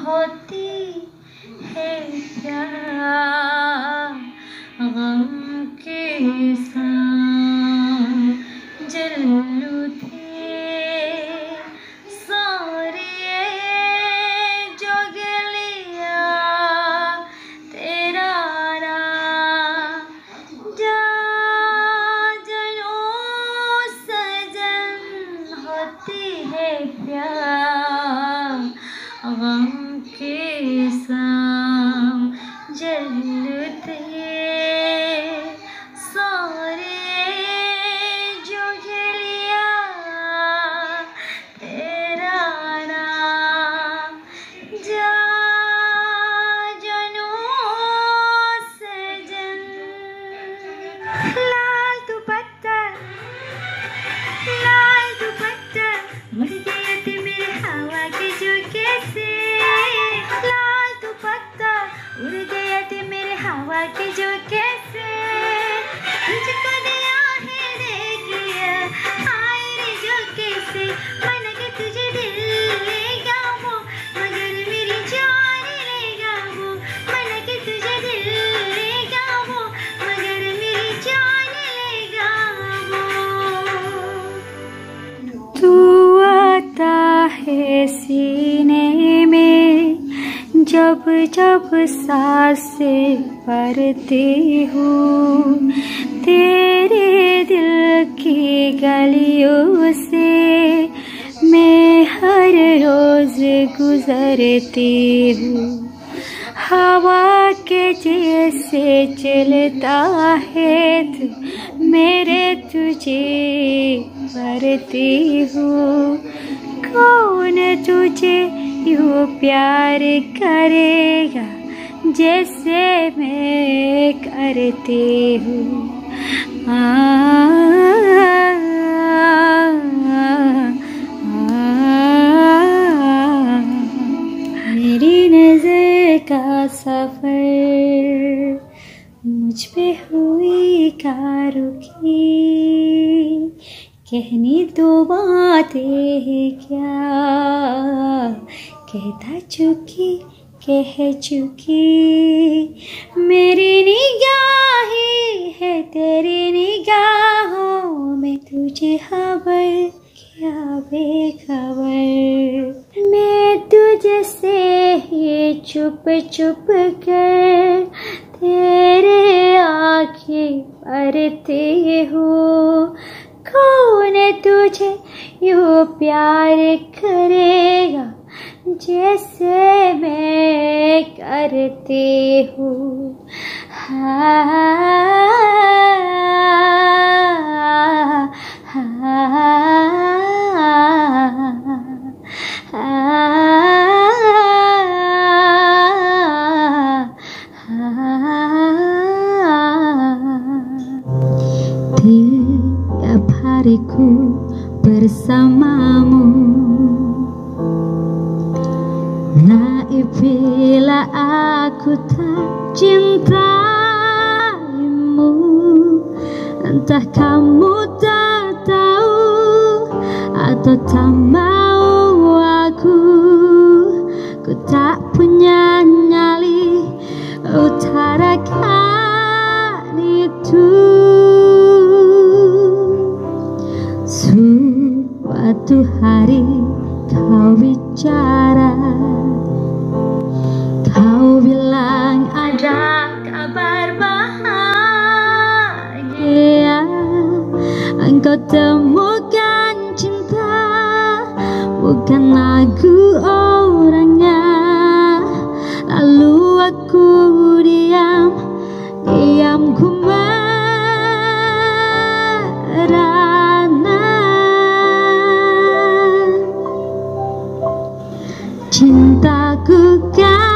होती है प्यार गम के संग जल्लू थे सारे जो गलिया तेरा नाम जा जनो सजन होती है प्यार गम के संग जलते सारे जो गलिया तेरा नाम जा जनो सजन लाल दुपट्टा मुड़ गया थे मेरे हवा के झोंके से लाल दुपट्टा उड़ गया थे मेरे हवा के झोंके से तुझको दिया है देखिए आए रे झोंके से मन के तुझे दिल लेगा वो मगर मेरी जान लेगा वो मन के तुझे दिल लेगा वो मगर मेरी जान लेगा वो तू आता है सीने में जब जब सांसें भरती हूँ तेरे दिल की गलियों से मैं हर रोज गुजरती हूँ हवा के जैसे चलता है तू मेरे तुझे भरती हूँ कौन तुझे यूँ प्यार करेगा जैसे मैं करती हूँ मेरी नजर का सफर मुझ पे हुई का रुकी कहनी तो बातें है क्या कहता चुकी कह चुकी मेरी निगाहें है तेरी निगाहों में तुझे खबर क्या बेखबर मैं तुझसे ही चुप चुप कर तेरे आँखें भरती हूँ कौन तुझे यूँ प्यार करेगा जैसे मैं करती हूँ Tiap hariku bersamamu Naif bila aku tak cintaimu Entah kamu tak tahu atau tak mau aku Ku tak punya nyali utarakan itu Suatu hari kau bicara Kau bilang ada kabar bahagia Engkau temukan cinta Bukan aku orangnya Lalu aku diam ku merana Cintaku kan